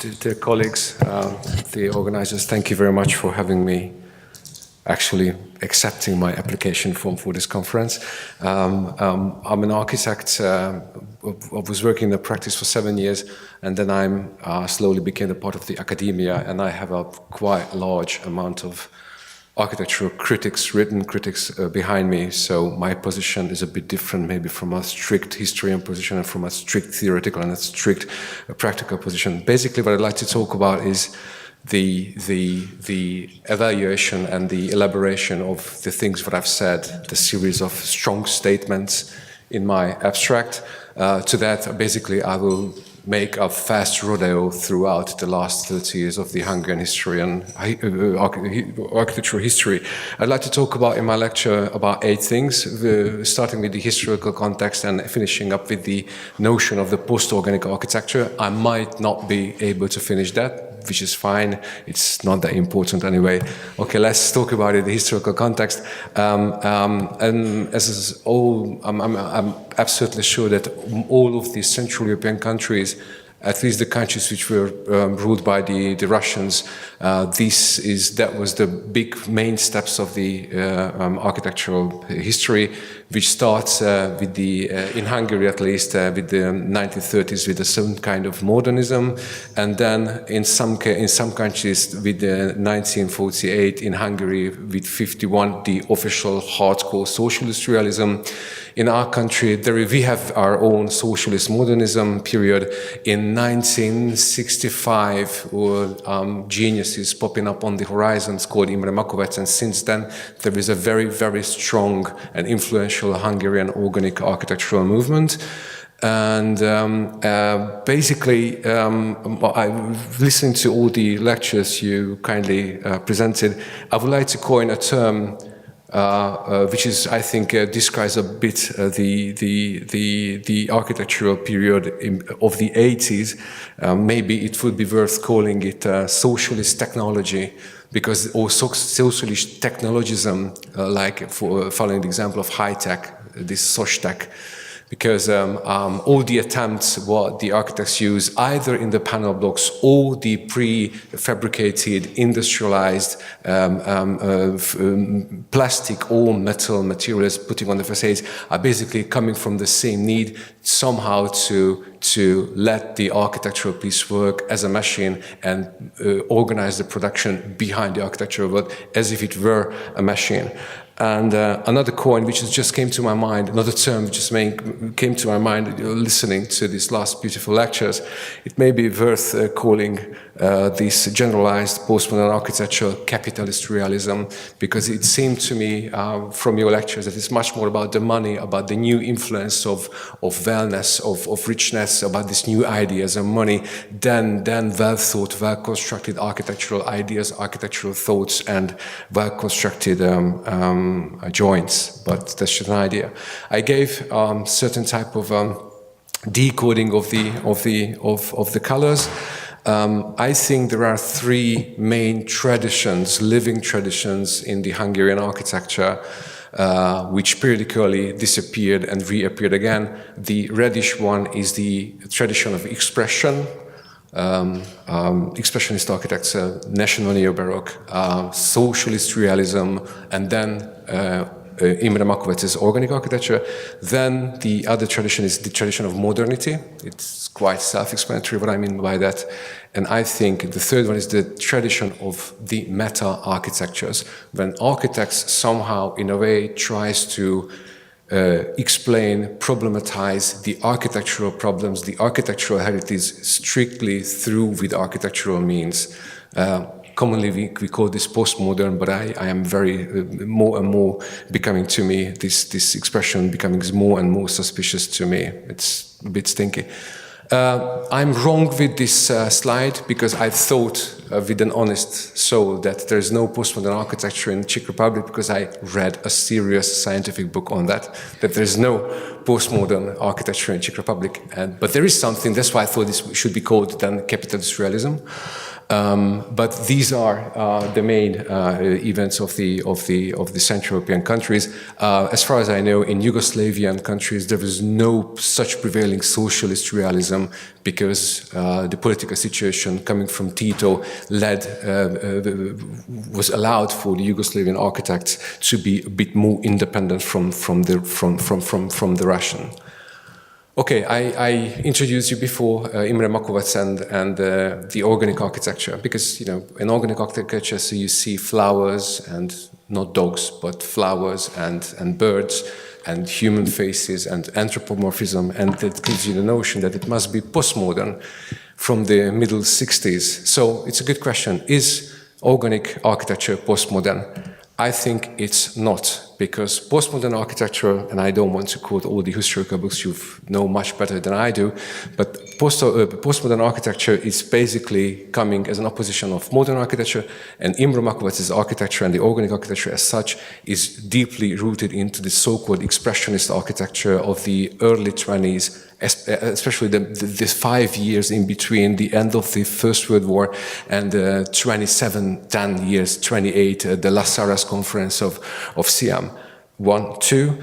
Dear colleagues, the organizers, thank you very much for having me, actually accepting my application form for this conference. I'm an architect. I was working in the practice for 7 years, and then I slowly became a part of the academia, and I have a quite large amount of architectural critics, written critics behind me, so my position is a bit different maybe from a strict historian position and from a strict theoretical and a strict practical position. Basically what I'd like to talk about is the evaluation and the elaboration of the things that I've said, the series of strong statements in my abstract. To that, basically, I will make a fast rodeo throughout the last 30 years of the Hungarian history and architectural history. I'd like to talk about in my lecture about 8 things, starting with the historical context and finishing up with the notion of the post-organic architecture. I might not be able to finish that, which is fine. It's not that important anyway. Okay, let's talk about it, the historical context. And as all, I'm absolutely sure that all of the Central European countries, at least the countries which were ruled by the Russians, that was the big main steps of the architectural history, which starts with in Hungary at least, with the 1930s with a certain kind of modernism, and then in some countries with the 1948 in Hungary with 51 the official hardcore socialist realism. In our country, we have our own socialist modernism period. In 1965, geniuses popping up on the horizons called Imre Makovecz, and since then there is a very, very strong and influential Hungarian organic architectural movement. And basically, listening to all the lectures you kindly presented, I would like to coin a term which is, I think, describes a bit the architectural period of the 80s. Maybe it would be worth calling it socialist technology, because or socialist technologism, like following the example of high tech, this soc-tech. Because all the attempts what the architects use, either in the panel blocks or the prefabricated, industrialized plastic or metal materials putting on the facades, are basically coming from the same need somehow to let the architectural piece work as a machine and organize the production behind the architectural work as if it were a machine. And another coin which just came to my mind, another term which just came to my mind listening to these last beautiful lectures, it may be worth calling this generalized postmodern architecture capitalist realism, because it seemed to me from your lectures that it's much more about the money, about the new influence of wellness, of richness, about these new ideas and money, than well-thought, well-constructed architectural ideas, architectural thoughts, and well-constructed joints. But that's just an idea. I gave certain type of decoding of the colors. I think there are 3 main traditions, living traditions in the Hungarian architecture, which periodically disappeared and reappeared again. The reddish one is the tradition of expression. Expressionist architects, national neo-baroque, socialist realism, and then Imre Makovecz's organic architecture. Then the other tradition is the tradition of modernity. It's quite self-explanatory what I mean by that. And I think the third one is the tradition of the meta-architectures, when architects somehow, in a way, tries to explain, problematize the architectural problems, the architectural heritage strictly through with architectural means. Commonly we call this postmodern, but I am very more and more becoming, to me, this expression becoming more and more suspicious to me. It's a bit stinky. I'm wrong with this slide, because I thought with an honest soul that there's no postmodern architecture in the Czech Republic, because I read a serious scientific book on that there's no postmodern architecture in the Czech Republic. But there is something, that's why I thought this should be called then capitalist realism. But these are the main events of the Central European countries. As far as I know, in Yugoslavian countries, there was no such prevailing socialist realism because the political situation coming from Tito was allowed for the Yugoslavian architects to be a bit more independent from the Russian. Okay, I introduced you before Imre Makovecz and the organic architecture, because in organic architecture, so you see flowers and not dogs, but flowers and birds and human faces and anthropomorphism, and that gives you the notion that it must be postmodern from the middle 60s. So it's a good question: is organic architecture postmodern? I think it's not, because postmodern architecture, and I don't want to quote all the historical books, you know much better than I do, but postmodern architecture is basically coming as an opposition of modern architecture, and Imre Makovecz's architecture and the organic architecture as such is deeply rooted into the so-called expressionist architecture of the early 20s, especially the 5 years in between the end of the First World War and 10 years, 28, the Las Saras conference of Siam. 1, 2,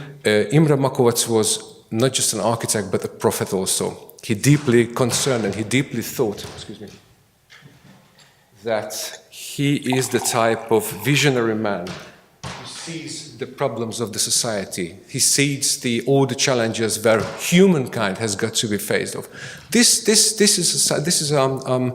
Imre Makovecz was not just an architect, but a prophet also. He deeply concerned and he deeply thought, that he is the type of visionary man who sees the problems of the society. He sees all the challenges where humankind has got to be faced of. This is a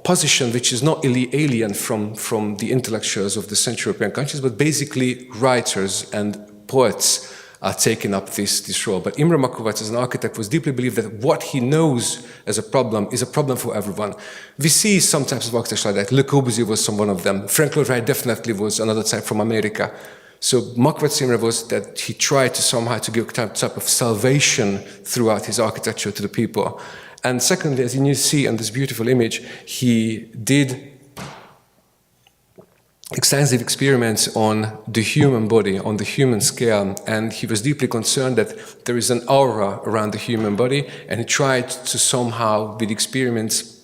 position which is not alien from the intellectuals of the Central European countries, but basically writers and poets are taking up this role. But Imre Makovecz, as an architect, was deeply believed that what he knows as a problem is a problem for everyone. We see some types of architecture like that. Le Corbusier was one of them. Frank Lloyd Wright definitely was another type from America. So Makovecz Imre was that he tried to somehow to give a type of salvation throughout his architecture to the people. And secondly, as you see in this beautiful image, he did extensive experiments on the human body, on the human scale, and he was deeply concerned that there is an aura around the human body, and he tried to somehow, with experiments,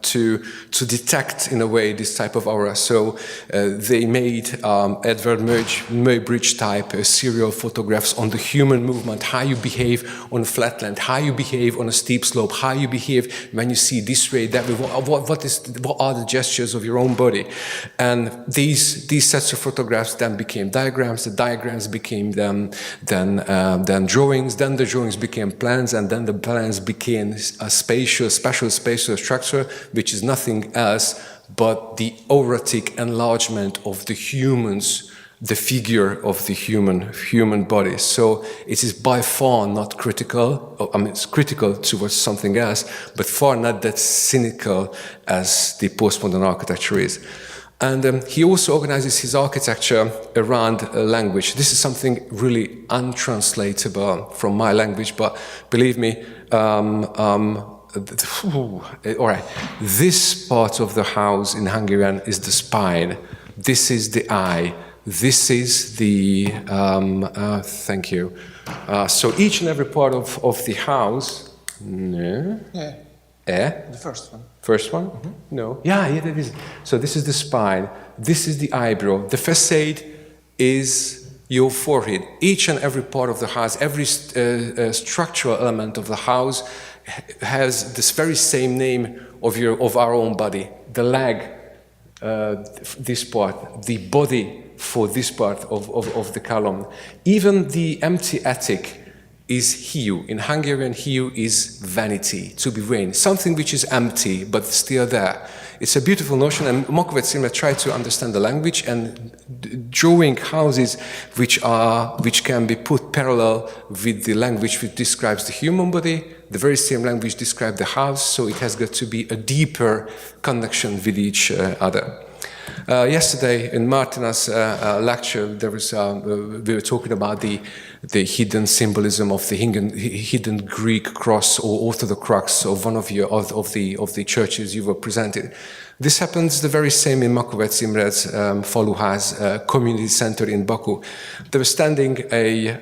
to detect, in a way, this type of aura. So they made Edvard Muybridge type serial photographs on the human movement, how you behave on a flat land, how you behave on a steep slope, how you behave when you see this way, that way, what are the gestures of your own body. And these sets of photographs then became diagrams, the diagrams became then drawings, then the drawings became plans, and then the plans became a special spatial structure, which is nothing else but the auratic enlargement of the humans, the figure of the human body. So it is by far not critical, I mean it's critical towards something else, but far not that cynical as the postmodern architecture is. And he also organizes his architecture around language. This is something really untranslatable from my language, but believe me, all right, this part of the house in Hungarian is the spine. This is the eye. This is the, thank you. So each and every part of the house, the first one. First one? Mm-hmm. No. Yeah, that is. So this is the spine. This is the eyebrow. The facade is your forehead. Each and every part of the house, every structural element of the house has this very same name of our own body. The leg, this part, the body for this part of the column. Even the empty attic is hiu. In Hungarian, hiu is vanity, to be vain, something which is empty but still there. It's a beautiful notion, and Makovecz tried to understand the language and drawing houses which can be put parallel with the language which describes the human body. The very same language describes the house, so it has got to be a deeper connection with each other. Yesterday in Martina's lecture, there was we were talking about the hidden symbolism of the hidden Greek cross or Orthodox cross of one of the churches you were presented. This happens the very same in Makovecz Imre's Faluház community center in Baku. There was standing a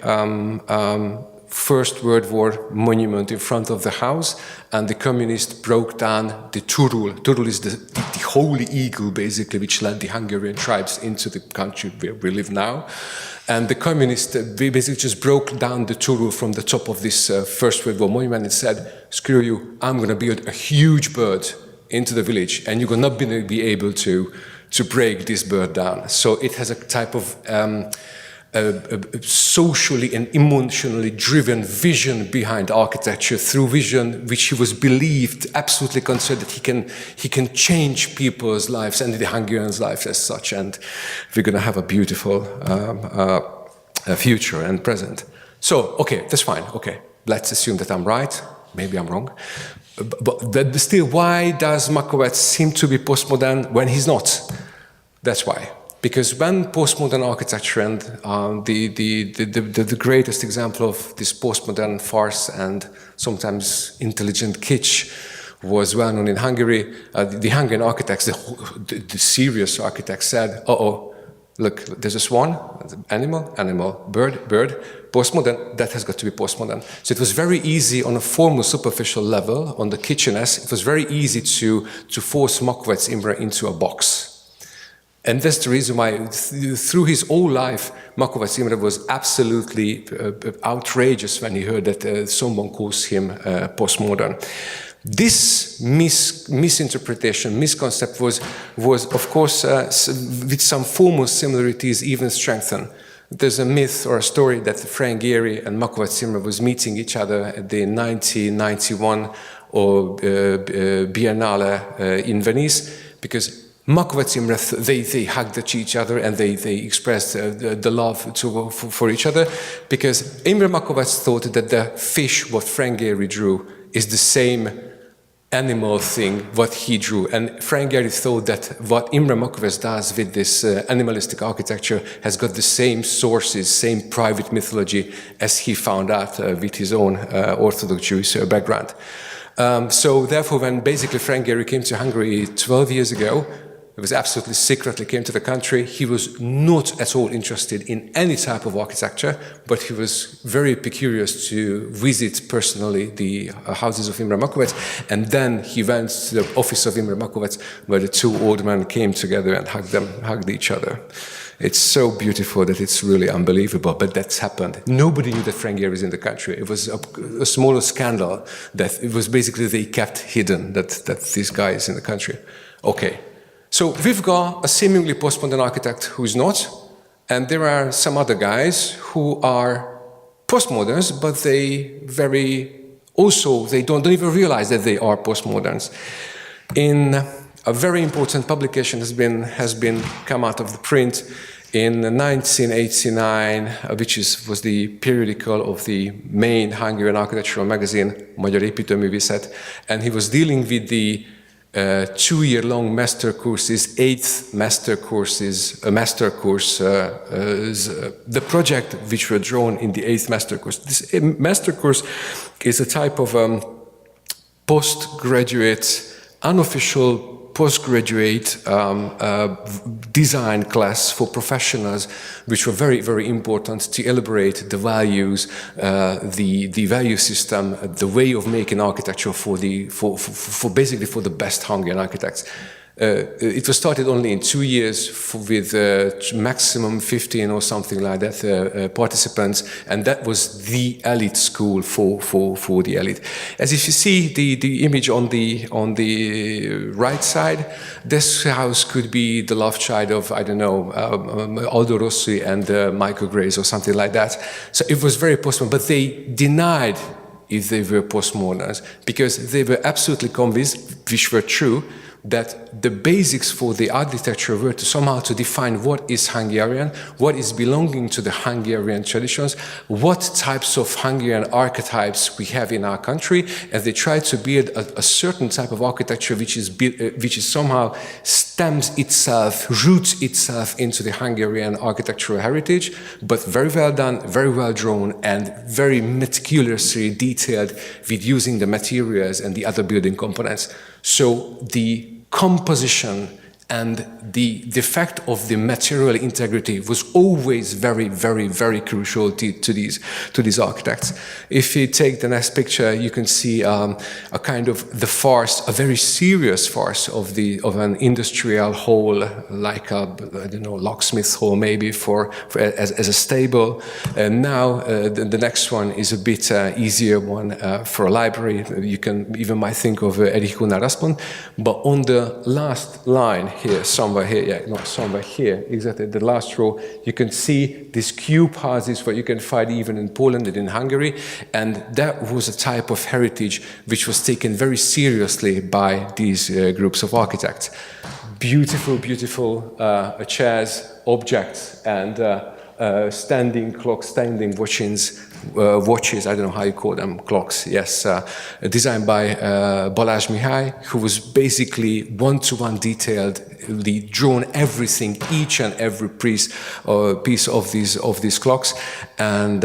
First World War monument in front of the house, and the communists broke down the Turul. Turul is the holy eagle, basically, which led the Hungarian tribes into the country where we live now. And the communists basically just broke down the Turul from the top of this First World War monument and said, screw you, I'm going to build a huge bird into the village, and you're not going to be able to break this bird down. So it has a type of socially and emotionally driven vision behind architecture, through vision which he was believed, absolutely considered that he can change people's lives and the Hungarians' lives as such, and we're going to have a beautiful future and present. So, okay, that's fine. Okay, let's assume that I'm right. Maybe I'm wrong. But still, why does Makovecz seem to be postmodern when he's not? That's why. Because when postmodern architecture and the greatest example of this postmodern farce and sometimes intelligent kitsch was well known in Hungary, the Hungarian architects, the serious architects said, uh-oh, look, there's a swan, animal, bird, postmodern, that has got to be postmodern. So it was very easy on a formal, superficial level, on the kitschiness, it was very easy to force Makovecz Imre into a box. And that's the reason why, through his whole life, Makovecz Imre was absolutely outrageous when he heard that someone calls him postmodern. This misinterpretation, misconcept was of course, with some formal similarities, even strengthened. There's a myth or a story that Frank Gehry and Makovecz Imre was meeting each other at the 1991 Biennale in Venice, because Makovecz Imre, they hugged each other and they expressed the love for each other, because Imre Makovecz thought that the fish what Frank Gehry drew is the same animal thing what he drew, and Frank Gehry thought that what Imre Makovecz does with this animalistic architecture has got the same sources, same private mythology as he found out with his own Orthodox Jewish background. So therefore, when basically Frank Gehry came to Hungary 12 years ago, it was absolutely secretly came to the country. He was not at all interested in any type of architecture, but he was very curious to visit personally the houses of Imre Makovecz. And then he went to the office of Imre Makovecz, where the two old men came together and hugged each other. It's so beautiful that it's really unbelievable, but that's happened. Nobody knew that Frank Gehry is in the country. It was a smaller scandal that it was basically they kept hidden that this guy is in the country. Okay. So we've got a seemingly postmodern architect who's not, and there are some other guys who are postmoderns, but they don't even realize that they are postmoderns. In a very important publication has been come out of the print in 1989, which was the periodical of the main Hungarian architectural magazine, Magyar Építőművészet, and he was dealing with the 2-year-long master courses, 8th master courses, the project which were drawn in the 8th master course. This master course is a type of postgraduate, unofficial postgraduate design class for professionals, which were very, very important to elaborate the values, the value system, the way of making architecture for basically for the best Hungarian architects. It was started only in 2 years with maximum 15 or something like that participants, and that was the elite school for the elite. As if you see the image on the right side, this house could be the love child of, I don't know, Aldo Rossi and Michael Grace or something like that. So it was very postmodern, but they denied if they were postmoderns, because they were absolutely convinced, which were true, that the basics for the architecture were to somehow to define what is Hungarian, what is belonging to the Hungarian traditions, what types of Hungarian archetypes we have in our country, and they try to build a certain type of architecture which is somehow stems itself, roots itself into the Hungarian architectural heritage, but very well done, very well drawn, and very meticulously detailed with using the materials and the other building components. So the composition And the fact of the material integrity was always very, very, very crucial to these architects. If you take the next picture, you can see a kind of the farce, a very serious farce of an industrial hall, like a, I don't know, locksmith hall maybe as a stable. And now the next one is a bit easier one for a library. You can even might think of Erich Gunnar Raspont, but on the last line here, somewhere here, yeah, not somewhere here, exactly the last row, you can see these cube houses where you can find even in Poland and in Hungary, and that was a type of heritage which was taken very seriously by these groups of architects. Beautiful, beautiful chairs, objects, and standing clocks, standing watches, I don't know how you call them, clocks, yes, designed by Balázs Mihály, who was basically one-to-one detailedly drawn everything, each and every piece of these clocks, and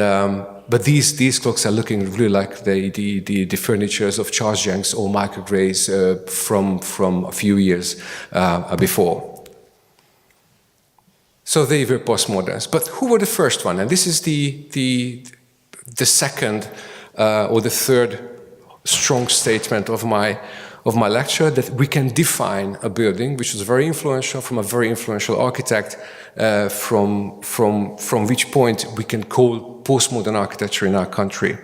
but these clocks are looking really like the furnitures of Charles Jenks or Michael Gray's from a few years before. So they were postmoderns. But who were the first one? And this is the second or the third strong statement of my lecture, that we can define a building which was very influential from a very influential architect, from which point we can call postmodern architecture in our country.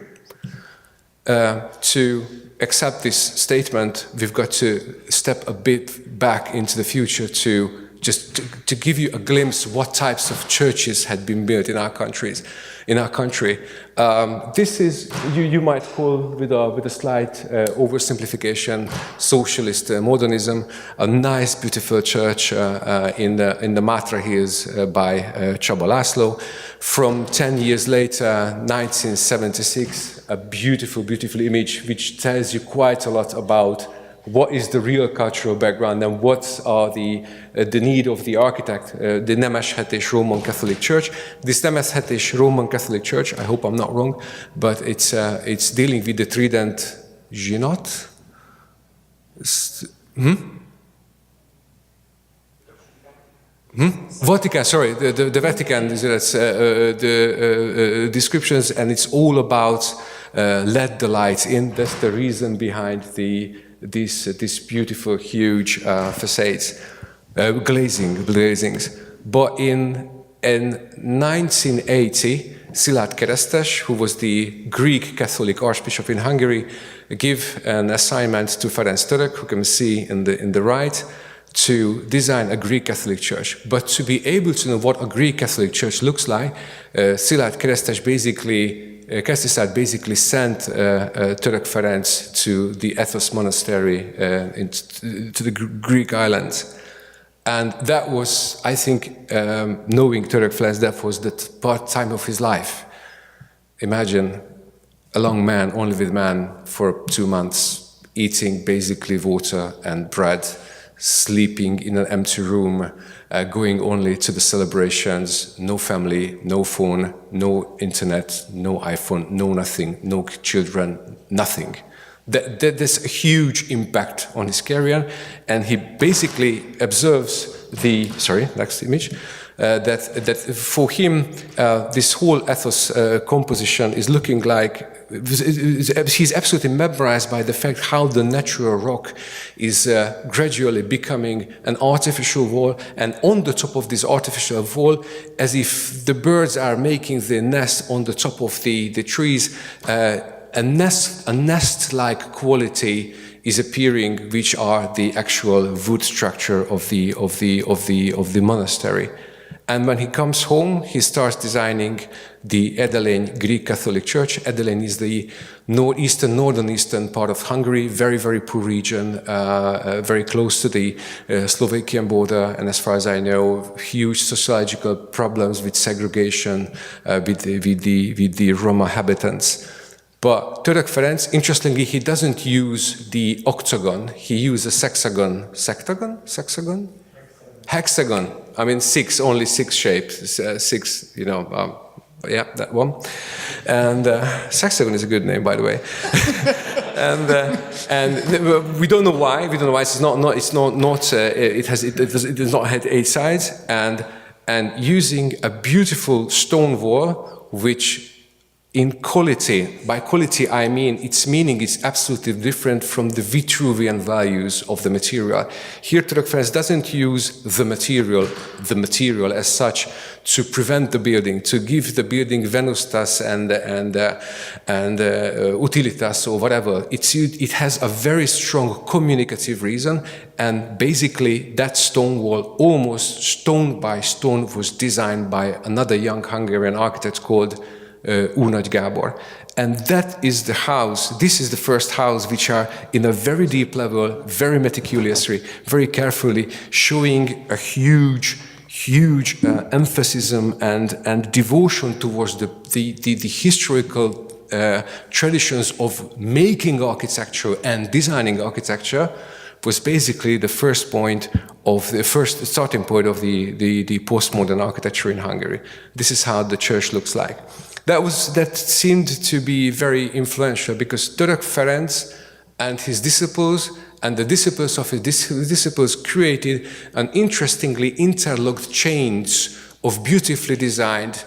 To accept this statement, we've got to step a bit back into the future to give you a glimpse what types of churches had been built in our country. This is, you might call with a slight oversimplification, socialist modernism, a nice, beautiful church in the Matra Hills by Csaba László. From 10 years later, 1976, a beautiful, beautiful image which tells you quite a lot about what is the real cultural background and what are the need of the architect, the Nemes Hetés Roman Catholic Church. This Nemes Hetés Roman Catholic Church, I hope I'm not wrong, but it's dealing with the Trident Zsinat. Vatican, sorry, the Vatican, that's the descriptions, and it's all about let the lights in. That's the reason behind these beautiful, huge facades, glazings. But in 1980, Szilárd Keresztes, who was the Greek Catholic Archbishop in Hungary, gave an assignment to Ferenc Török, who can see in the right, to design a Greek Catholic church. But to be able to know what a Greek Catholic church looks like, Szilárd Keresztes basically sent Török Ferenc to the Ethos Monastery to the Greek islands. And that was, I think, knowing Török Ferenc, that was the time of his life. Imagine a long man, only with man, for 2 months, eating basically water and bread, sleeping in an empty room, going only to the celebrations, no family, no phone, no internet, no iPhone, no nothing, no children, nothing. There's a huge impact on his career, and he basically observes next image, that for him, this whole ethos composition is looking like, he's absolutely mesmerized by the fact how the natural rock is gradually becoming an artificial wall, and on the top of this artificial wall, as if the birds are making their nest on the top of the trees, a nest-like quality is appearing, which are the actual wood structure of the monastery. And when he comes home, he starts designing the Edelény Greek Catholic Church. Edelény is the northern part of Hungary, very, very poor region, very close to the Slovakian border, and as far as I know, huge sociological problems with segregation with the Roma habitants. But Török Ferenc, interestingly, he doesn't use the octagon, he uses sexagon. Sexagon? Hexagon. I mean, only six shapes, six, yeah, that one. And sexagon is a good name, by the way. and we don't know why. We don't know why. It does not have 8 sides, and using a beautiful stone wall, which in quality, by quality I mean its meaning is absolutely different from the Vitruvian values of the material. Here Török Ferenc doesn't use the material as such to prevent the building, to give the building venustas and utilitas or whatever. It has a very strong communicative reason, and basically that stone wall, almost stone by stone, was designed by another young Hungarian architect called Nagy Gábor. And that is the house, this is the first house which are in a very deep level, very meticulously, very carefully showing a huge emphasis and devotion towards the historical traditions of making architecture and designing architecture, was basically the first starting point of the postmodern architecture in Hungary. This is how the church looks like. That seemed to be very influential because Török Ferenc and his disciples and the disciples of his disciples created an interestingly interlocked chains of beautifully designed,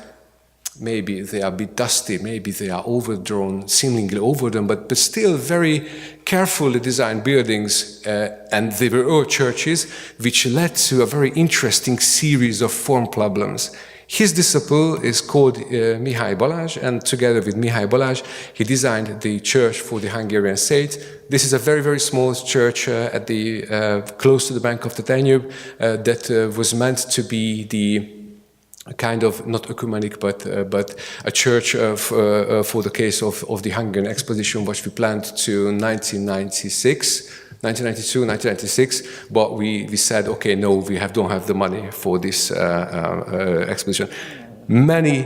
maybe they are a bit dusty, maybe they are overdrawn, seemingly overdone, but still very carefully designed buildings, and they were all churches, which led to a very interesting series of form problems. His disciple is called Mihály Balázs, and together with Mihály Balázs, he designed the church for the Hungarian state. This is a very, very small church at close to the bank of the Danube that was meant to be the kind of, not ecumenic, but a church for the case of the Hungarian exposition, which we planned to 1992, 1996, but we said, okay, no, we don't have the money for this exposition. Many,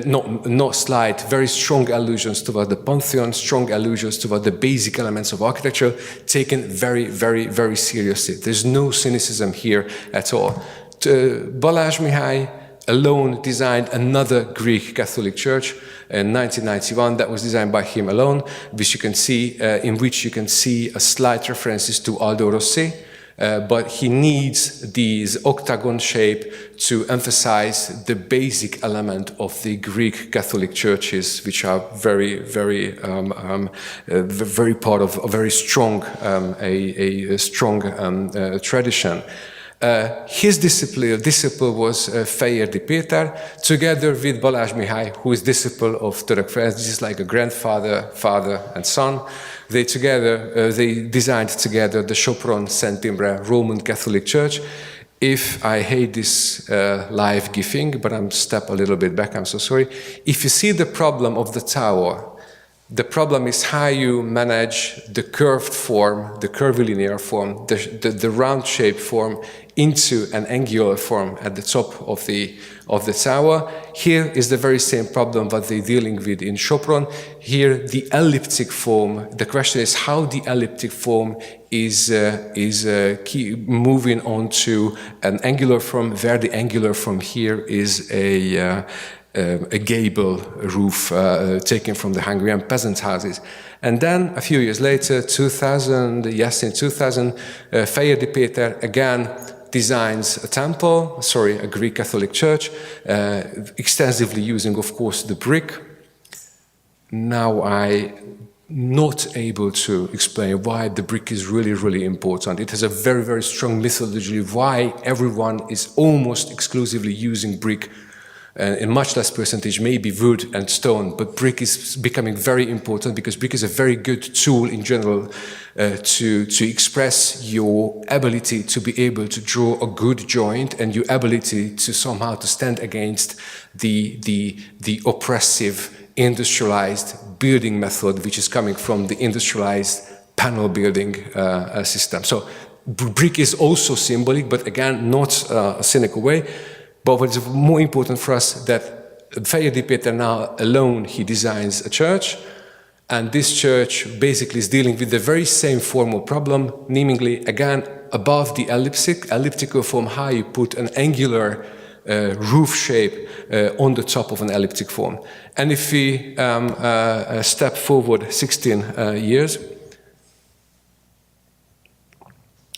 not slight, very strong allusions toward the Pantheon, strong allusions toward the basic elements of architecture, taken very, very, very seriously. There's no cynicism here at all. Balázs Mihály alone designed another Greek Catholic church in 1991 that was designed by him alone, which you can see, in which you can see a slight references to Aldo Rossi, but he needs these octagon shape to emphasize the basic element of the Greek Catholic churches, which are very, very, very part of a very strong, strong tradition. His disciple was Fejérdi Péter, together with Balázs Mihály, who is disciple of Török Ferenc. This is like a grandfather, father, and son. They designed together the Sopron Szent Imre Roman Catholic Church. If I hate this live gifting, but I'm step a little bit back, I'm so sorry. If you see the problem of the tower, the problem is how you manage the curved form, the curvilinear form, the round shape form into an angular form at the top of the tower. Here is the very same problem that they're dealing with in Sopron. Here, the elliptic form. The question is how the elliptic form is moving on to an angular form, where the angular form here is a gable roof taken from the Hungarian peasant houses. And then a few years later, in 2000, Fejérdi Péter again designs a temple, a Greek Catholic church, extensively using, of course, the brick. Now I'm not able to explain why the brick is really, really important. It has a very, very strong mythology why everyone is almost exclusively using brick. In much less percentage, maybe wood and stone, but brick is becoming very important because brick is a very good tool in general to express your ability to be able to draw a good joint and your ability to somehow to stand against the oppressive industrialized building method which is coming from the industrialized panel building system. So brick is also symbolic, but again, not a cynical way. But what is more important for us that Fejérdi Péter now alone, he designs a church, and this church basically is dealing with the very same formal problem, namely, again, above the elliptical form, how you put an angular roof shape on the top of an elliptic form. And if we step forward 16 years,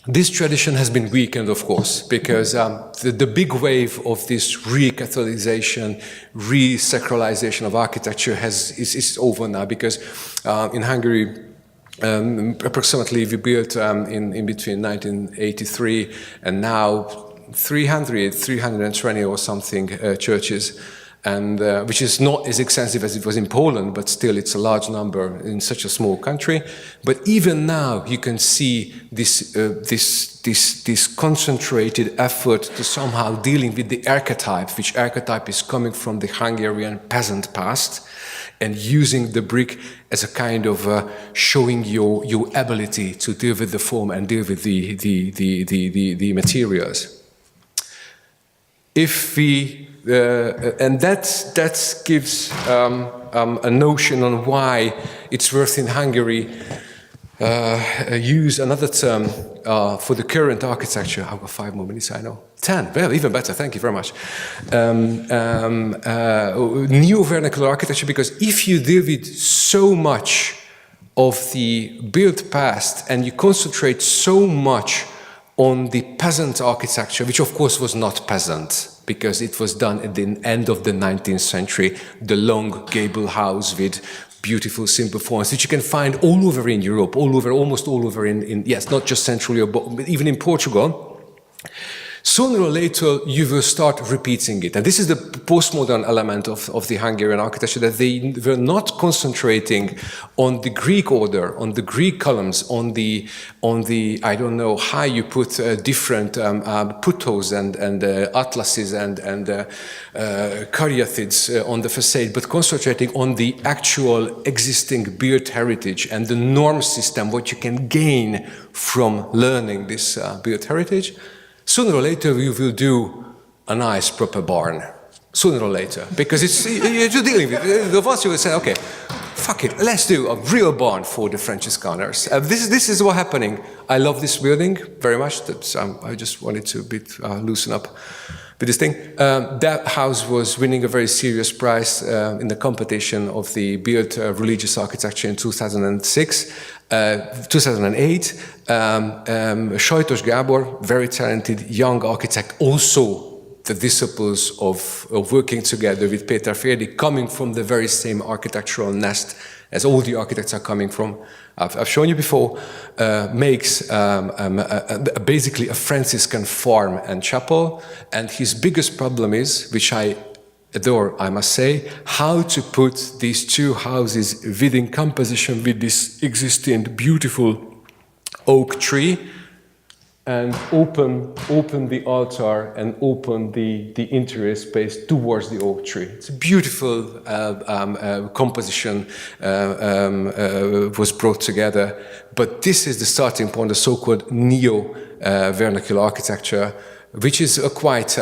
this tradition has been weakened, of course, because the big wave of this re-Catholicization, re-sacralization of architecture is over now, because in Hungary, approximately we built in between 1983 and now 320 or something churches, and which is not as extensive as it was in Poland, but still it's a large number in such a small country. But even now you can see this concentrated effort to somehow dealing with the archetype, which archetype is coming from the Hungarian peasant past, and using the brick as a kind of showing your ability to deal with the form and deal with the materials. If we and that gives a notion on why it's worth in Hungary use another term for the current architecture. I've got 5 more minutes, I know. 10, well, even better, thank you very much. Neo-vernacular architecture, because if you deal with so much of the built past and you concentrate so much on the peasant architecture, which of course was not peasant, because it was done at the end of the 19th century, the long gable house with beautiful simple forms, which you can find all over in Europe, almost all over in yes, not just Central Europe, but even in Portugal. Sooner or later, you will start repeating it. And this is the postmodern element of the Hungarian architecture, that they were not concentrating on the Greek order, on the Greek columns, on the I don't know how you put different putos and atlases and caryatids on the facade, but concentrating on the actual existing built heritage and the norm system, what you can gain from learning this built heritage. Sooner or later, we will do a nice proper barn. Sooner or later, because it's you're dealing with the ones you will say, okay, fuck it, let's do a real barn for the Franciscaners. This is what's happening. I love this building very much. That I just wanted to loosen up with this thing. That house was winning a very serious prize in the competition of the built religious architecture in 2006. 2008, Sajtos Gábor, very talented young architect, also the disciples of working together with Péter Férdi, coming from the very same architectural nest as all the architects are coming from. I've shown you before, makes basically a Franciscan farm and chapel, and his biggest problem is, which I adore, I must say, how to put these two houses within composition with this existing beautiful oak tree, and open the altar and open the interior space towards the oak tree. It's a beautiful composition was brought together, but this is the starting point, the so-called neo-vernacular architecture, which is quite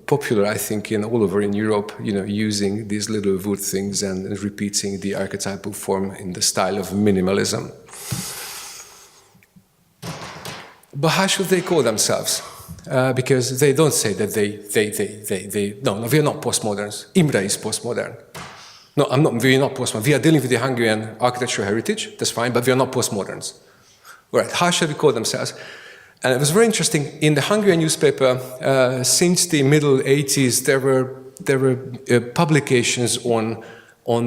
popular, I think, all over in Europe, using these little wood things and repeating the archetypal form in the style of minimalism. But how should they call themselves? Because they don't say that no, we are not postmoderns. Imre is postmodern. No, we are not postmodern. We are dealing with the Hungarian architectural heritage, that's fine, but we are not postmoderns. All right, how should we call themselves? And it was very interesting. In the Hungarian newspaper, since the middle 80s, there were publications on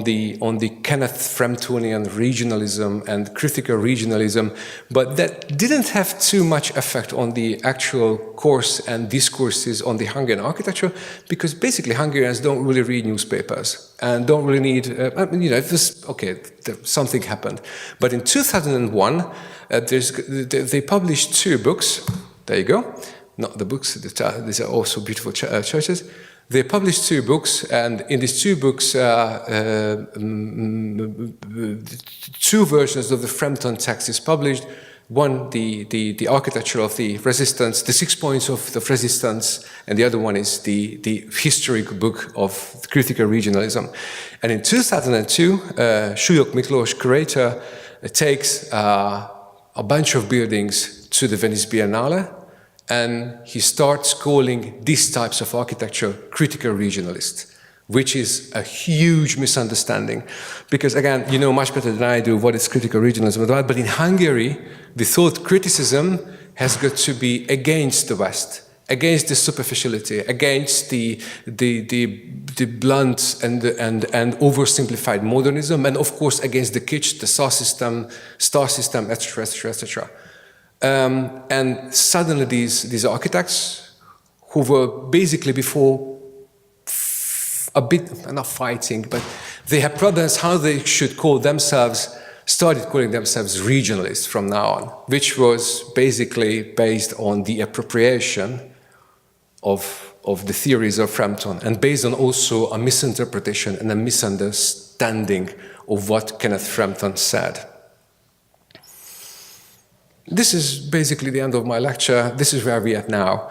the Kenneth Framptonian regionalism and critical regionalism, but that didn't have too much effect on the actual course and discourses on the Hungarian architecture, because basically Hungarians don't really read newspapers and don't really need, it was, okay, something happened. But in 2001, they published 2 books. There you go. Not the books, these are also beautiful churches. They published 2 books, and in these 2 books, 2 versions of the Frampton text is published. One, the architecture of the resistance, the 6 points of the resistance, and the other one is the historic book of critical regionalism. And in 2002, Súlyog Miklós, curator, takes a bunch of buildings to the Venice Biennale, and he starts calling these types of architecture critical regionalist, which is a huge misunderstanding. Because again, you know much better than I do what is critical regionalism about, but in Hungary, the thought criticism has got to be against the West, against the superficiality, against the blunt and oversimplified modernism, and of course against the kitsch, the star system, etc., etc., etc. And suddenly these architects, who were basically before a bit, not fighting, but they had problems how they should call themselves, started calling themselves regionalists from now on, which was basically based on the appropriation of the theories of Frampton, and based on also a misinterpretation and a misunderstanding of what Kenneth Frampton said. This is basically the end of my lecture. This is where we are at now.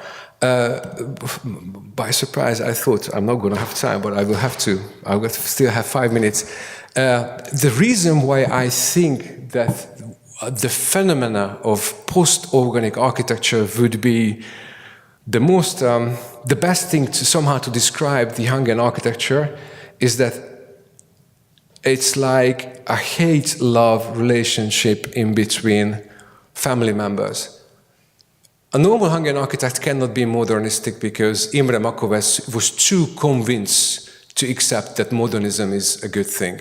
By surprise, I thought I'm not going to have time, but I will have to. I will still have 5 minutes. The reason why I think that the phenomena of post-organic architecture would be the best thing to somehow to describe the Hungarian architecture is that it's like a hate-love relationship in between family members. A normal Hungarian architect cannot be modernistic because Imre Makovecz was too convinced to accept that modernism is a good thing.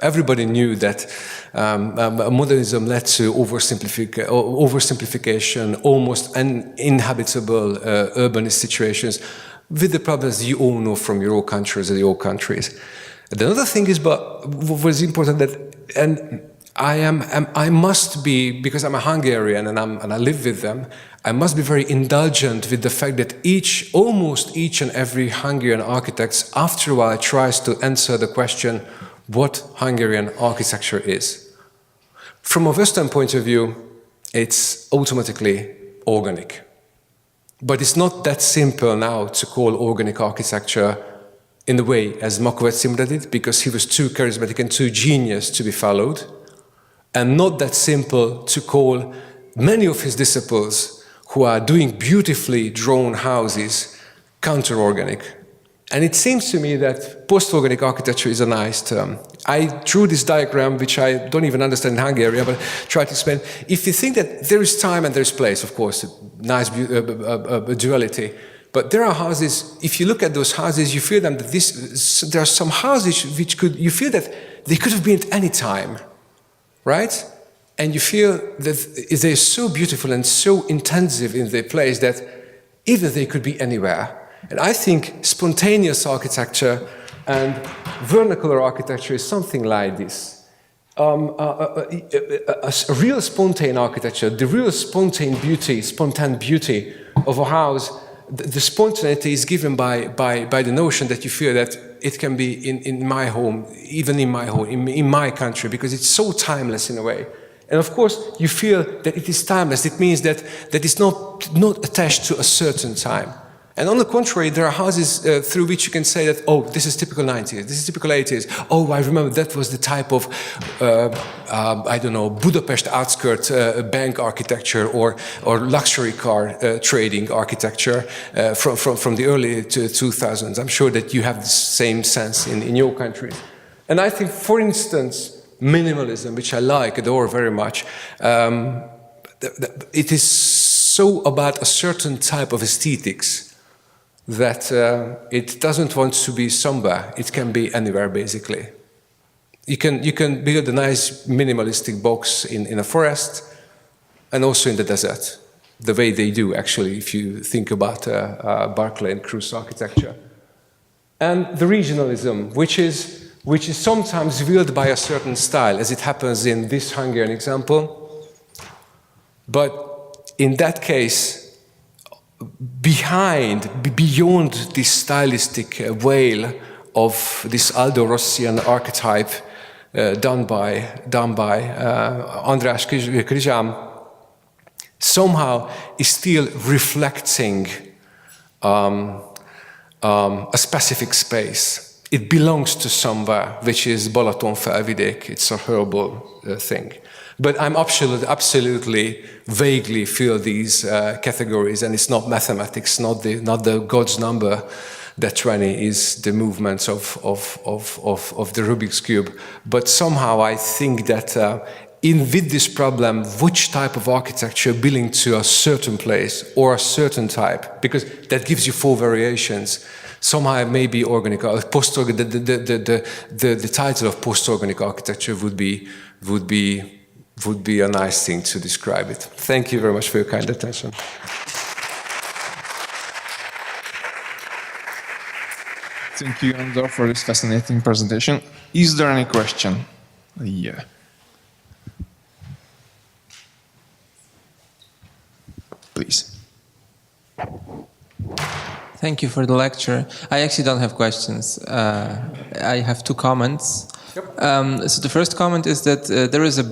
Everybody knew that modernism led to oversimplification, almost uninhabitable urbanist situations, with the problems you all know from your own countries and your own countries. And another thing is, but what is important that, and I must be, because I'm a Hungarian and I live with them, I must be very indulgent with the fact that almost each and every Hungarian architect, after a while, tries to answer the question, what Hungarian architecture is. From a Western point of view, it's automatically organic. But it's not that simple now to call organic architecture in the way as Makovecz did it, because he was too charismatic and too genius to be followed, and not that simple to call many of his disciples who are doing beautifully drawn houses counter-organic. And it seems to me that post-organic architecture is a nice term. I drew this diagram, which I don't even understand in Hungarian, but try to explain. If you think that there is time and there is place, of course, nice duality, but there are houses, if you look at those houses, you feel that there are some houses which you feel that they could have been at any time, right? And you feel that they're so beautiful and so intensive in their place that even they could be anywhere. And I think spontaneous architecture and vernacular architecture is something like this. A real spontaneous architecture, the real spontaneous beauty of a house, the spontaneity is given by the notion that you feel that it can be in my home, even in my home, in my country, because it's so timeless in a way. And of course, you feel that it is timeless. It means that it's not attached to a certain time. And on the contrary, there are houses through which you can say that, oh, this is typical 90s, this is typical 80s. Oh, I remember that was the type of, I don't know, Budapest outskirt bank architecture or luxury car trading architecture from the early 2000s. I'm sure that you have the same sense in your countries. And I think, for instance, minimalism, which I adore very much, it is so about a certain type of aesthetics that it doesn't want to be somewhere. It can be anywhere, basically. You can build a nice minimalistic box in a forest and also in the desert, the way they do, actually, if you think about Barclay and Cruz architecture. And the regionalism, which is sometimes revealed by a certain style, as it happens in this Hungarian example. But in that case, beyond this stylistic veil of this Aldo Rossian archetype done by András Krizsám, somehow is still reflecting a specific space. It belongs to somewhere, which is Balatonfelvidék. It's a horrible thing. But I'm absolutely vaguely feel these categories, and it's not mathematics, not the God's number that 20 is the movements of the Rubik's Cube. But somehow I think that with this problem, which type of architecture belong to a certain place or a certain type, because that gives you 4 variations. Somehow maybe organic, the title of post-organic architecture would be a nice thing to describe it. Thank you very much for your kind attention. Thank you, Andor, for this fascinating presentation. Is there any question? Yeah. Please. Thank you for the lecture. I actually don't have questions. I have 2 comments. Yep. So the first comment is that there is a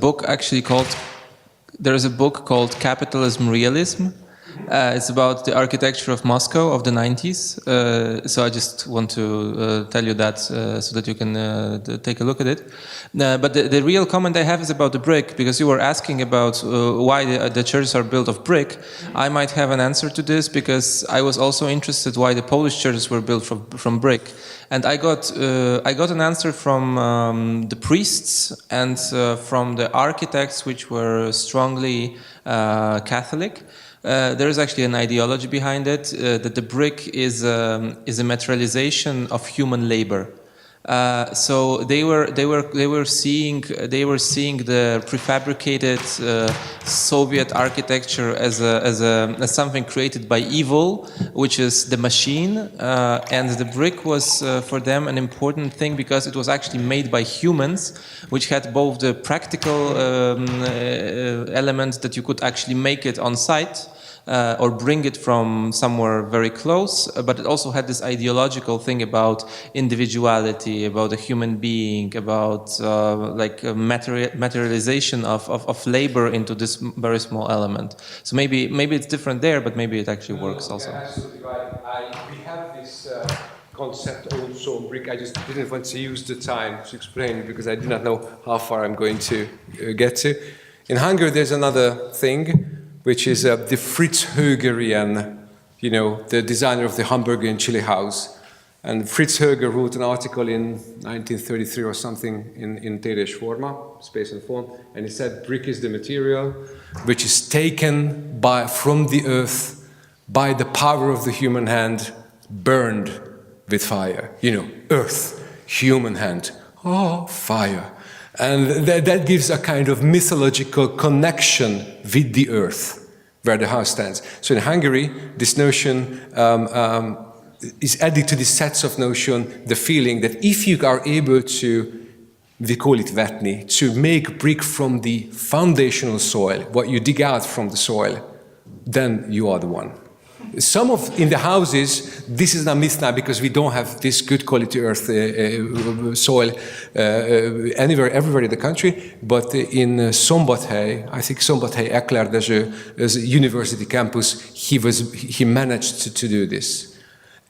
book called Capitalism Realism. It's about the architecture of Moscow of the 90s. So I just want to tell you that so that you can take a look at it. But the real comment I have is about the brick, because you were asking about why the churches are built of brick. I might have an answer to this, because I was also interested why the Polish churches were built from brick. And I got an answer from the priests and from the architects, which were strongly Catholic. There is actually an ideology behind it, that the brick is a materialization of human labor. So they were seeing the prefabricated Soviet architecture as something created by evil, which is the machine, and the brick was for them an important thing because it was actually made by humans, which had both the practical element that you could actually make it on site. Or bring it from somewhere very close, but it also had this ideological thing about individuality, about a human being, about like a materialization of labor into this very small element. So maybe it's different there, but maybe it actually works also. Yeah, absolutely right. We have this concept also on brick. I just didn't want to use the time to explain it because I do not know how far I'm going to get to. In Hungary, there's another thing, which is the Fritz Högerian, the designer of the Hamburger and Chili House. And Fritz Höger wrote an article in 1933 or something in Tér Forma, Space and Form, and he said brick is the material which is taken from the earth by the power of the human hand, burned with fire. Earth, human hand, fire. And that gives a kind of mythological connection with the earth, where the house stands. So in Hungary, this notion is added to the sets of notion, the feeling that if you are able to, we call it vetni, to make brick from the foundational soil, what you dig out from the soil, then you are the one. In the houses, this is a myth now because we don't have this good quality earth soil everywhere in the country. But in Szombathely, I think Szombathely Eklerd as a university campus, he managed to do this.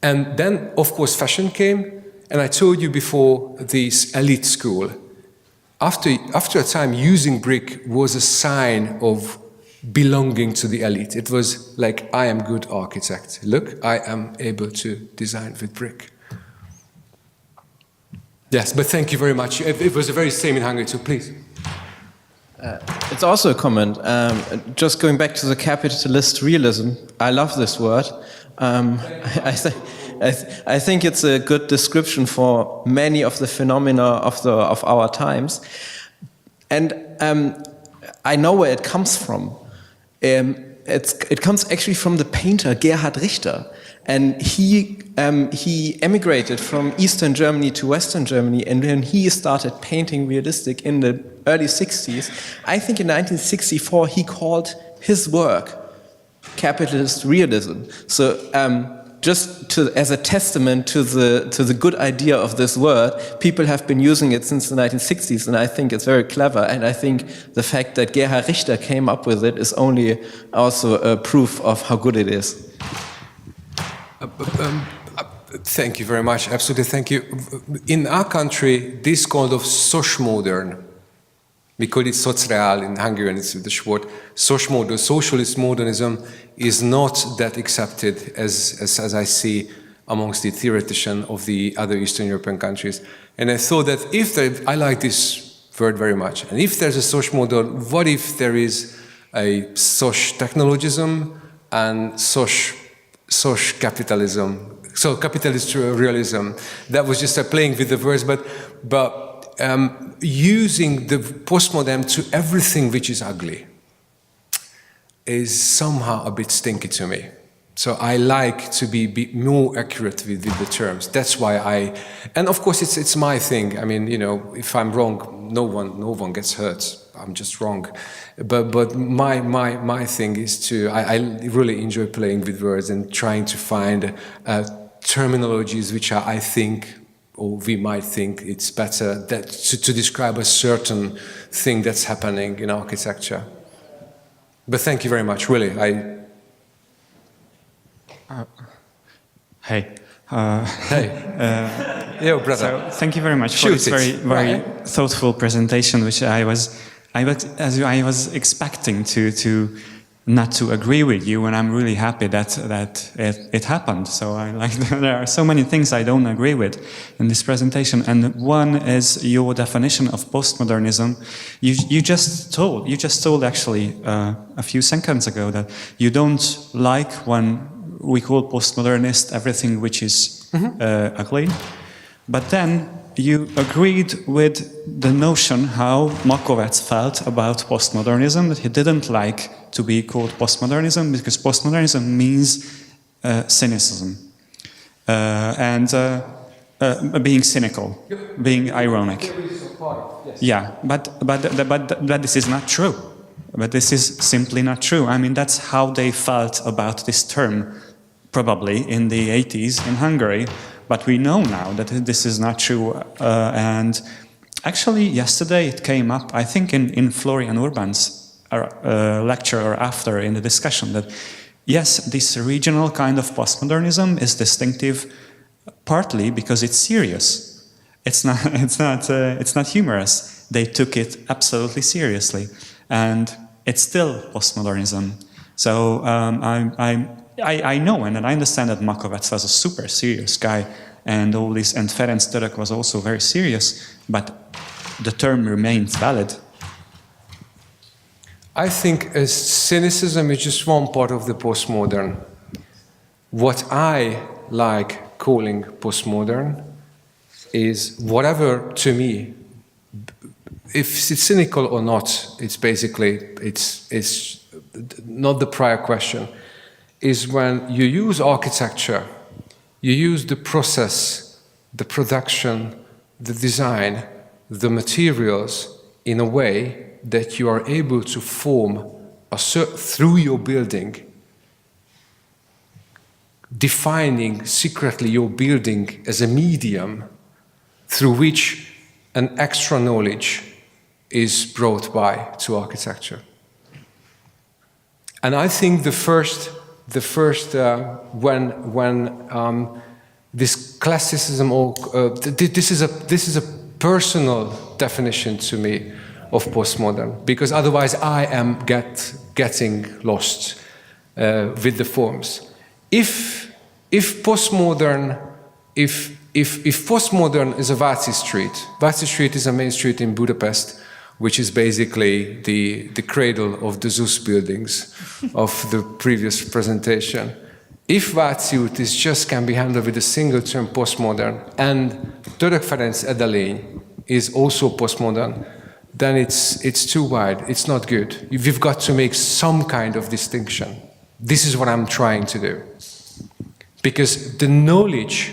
And then, of course, fashion came. And I told you before, this elite school. After a time, using brick was a sign of belonging to the elite. It was like, I am good architect. Look, I am able to design with brick. Yes, but thank you very much. It was the very same in Hungary too, please. It's also a comment. Just going back to the capitalist realism, I love this word. I think it's a good description for many of the phenomena of our times. And I know where it comes from. It comes actually from the painter Gerhard Richter, and he emigrated from Eastern Germany to Western Germany, and when he started painting realistic in the early 60s, I think in 1964 he called his work capitalist realism. So as a testament to the good idea of this word, people have been using it since the 1960s, and I think it's very clever. And I think the fact that Gerhard Richter came up with it is only also a proof of how good it is. Thank you very much. Absolutely, thank you. In our country, this kind of postmodern We call it Szociál in Hungarian, it's the short. Socialist modernism is not that accepted as I see amongst the theoreticians of the other Eastern European countries. And I thought that I like this word very much, and if there's a sociomodern, what if there is a soc-technologism and soc-capitalism, so capitalist realism? That was just playing with the words, but using the postmodern to everything which is ugly is somehow a bit stinky to me. So I like to be more accurate with the terms. That's why and of course it's my thing. I mean, you know, if I'm wrong, no one gets hurt. I'm just wrong. But my thing is I really enjoy playing with words and trying to find terminologies which are, I think, or we might think it's better to describe a certain thing that's happening in architecture. But thank you very much, really. Hey. Hey. Yo, brother. So thank you very much for this very thoughtful presentation, which I was expecting to not to agree with you, and I'm really happy that it happened. So there are so many things I don't agree with in this presentation, and one is your definition of postmodernism. You just told actually a few seconds ago that you don't like when we call postmodernist everything which is ugly, but then you agreed with the notion how Makovecz felt about postmodernism, that he didn't like to be called postmodernism because postmodernism means cynicism and being cynical, being ironic. Yeah, but this is not true. But this is simply not true. I mean, that's how they felt about this term, probably in the 80s in Hungary. But we know now that this is not true. And actually, yesterday it came up, I think, in Florian Urban's lecture or after in the discussion, that yes, this regional kind of postmodernism is distinctive partly because it's serious. It's not humorous. They took it absolutely seriously, and it's still postmodernism. So I know and I understand that Makovecz was a super serious guy, and all this, and Ferenc Török was also very serious, but the term remains valid. I think cynicism is just one part of the postmodern. What I like calling postmodern is whatever, to me, if it's cynical or not, it's basically, it's not the prior question, is when you use architecture, you use the process, the production, the design, the materials in a way that you are able to form through your building, defining secretly your building as a medium through which an extra knowledge is brought to architecture. And I think when this classicism, or this is a personal definition to me of postmodern, because otherwise I am getting lost with the forms. If postmodern is a Váci Street is a main street in Budapest, which is basically the cradle of the Zeus buildings of the previous presentation. If Váci út can be handled with a single term postmodern, and Török Ferenc Edelény is also postmodern, then it's too wide, it's not good. We've got to make some kind of distinction. This is what I'm trying to do. Because the knowledge,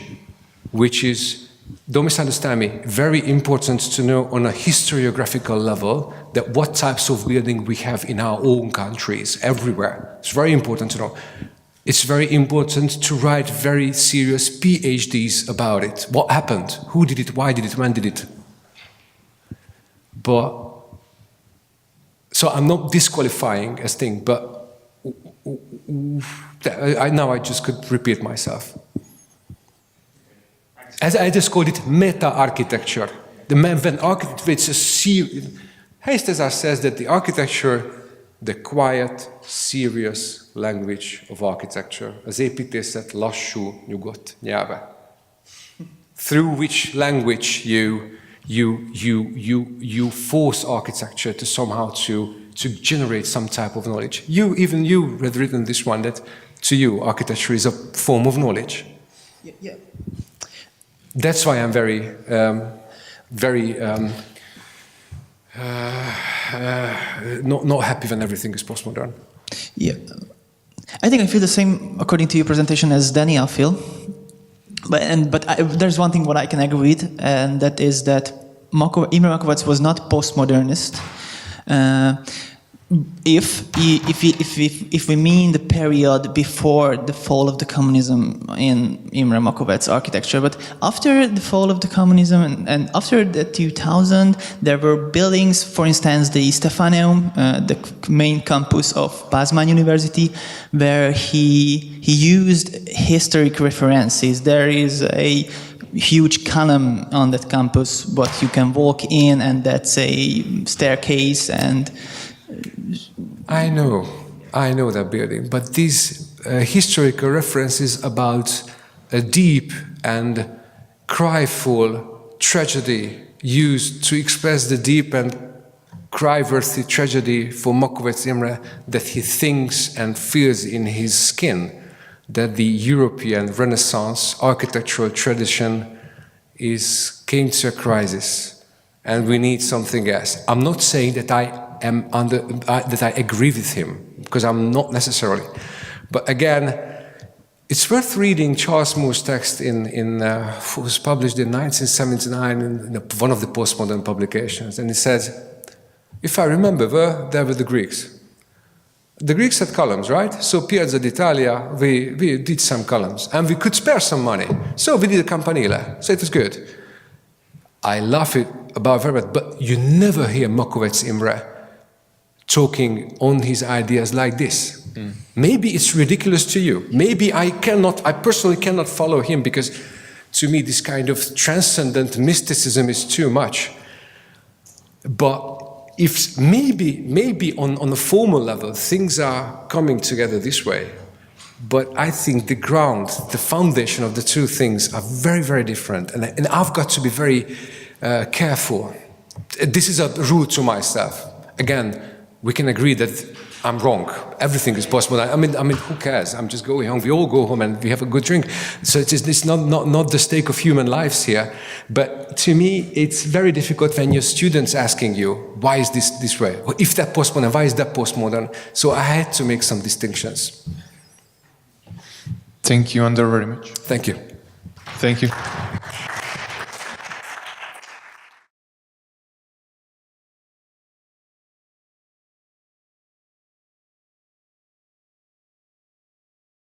which is, don't misunderstand me, very important to know on a historiographical level, that what types of building we have in our own countries, everywhere. It's very important to know. It's very important to write very serious PhDs about it. What happened? Who did it? Why did it? When did it? So I'm not disqualifying a thing, but now I just could repeat myself. As I just called it meta-architecture. When architecture Heistezár says that the architecture, the quiet, serious language of architecture, az építészet lassú, nyugodt nyelve, through which language you force architecture to somehow to generate some type of knowledge. Even you had written this one, that to you architecture is a form of knowledge. Yeah. That's why I'm not happy when everything is postmodern. Yeah. I think I feel the same according to your presentation as Daniel feel. But there's one thing what I can agree with, and that is that Imre Makovecz was not postmodernist. If we mean the period before the fall of the communism in Imre Makovecz architecture, but after the fall of the communism and after the 2000, there were buildings, for instance, the Stefaneum, the main campus of Pázmány University, where he used historic references. There is a huge column on that campus, but you can walk in, and that's a staircase and. I know that building, but these historical references about a deep and cryful tragedy used to express the deep and cry-worthy tragedy for Makovecz Imre that he thinks and feels in his skin, that the European Renaissance architectural tradition came to a crisis and we need something else. I'm not saying that that I agree with him, because I'm not necessarily. But again, it's worth reading Charles Moore's text was published in 1979 in one of the postmodern publications, and he says, if I remember, there were the Greeks. The Greeks had columns, right? So Piazza d'Italia, we did some columns, and we could spare some money. So we did a campanile, so it was good. I laugh about very much, but you never hear Makovecz Imre talking on his ideas like this. Maybe it's ridiculous to you. Maybe I personally cannot follow him, because to me this kind of transcendent mysticism is too much. But if maybe on a formal level things are coming together this way, but I think the foundation of the two things are very, very different, and I've got to be very careful. This is a rule to myself. Again, we can agree that I'm wrong. Everything is possible. I mean, who cares? I'm just going home. We all go home and we have a good drink. So it's not the stake of human lives here. But to me, it's very difficult when your students asking you, why is this way? Or if that postmodern, why is that postmodern? So I had to make some distinctions. Thank you, Andor, very much. Thank you. Thank you.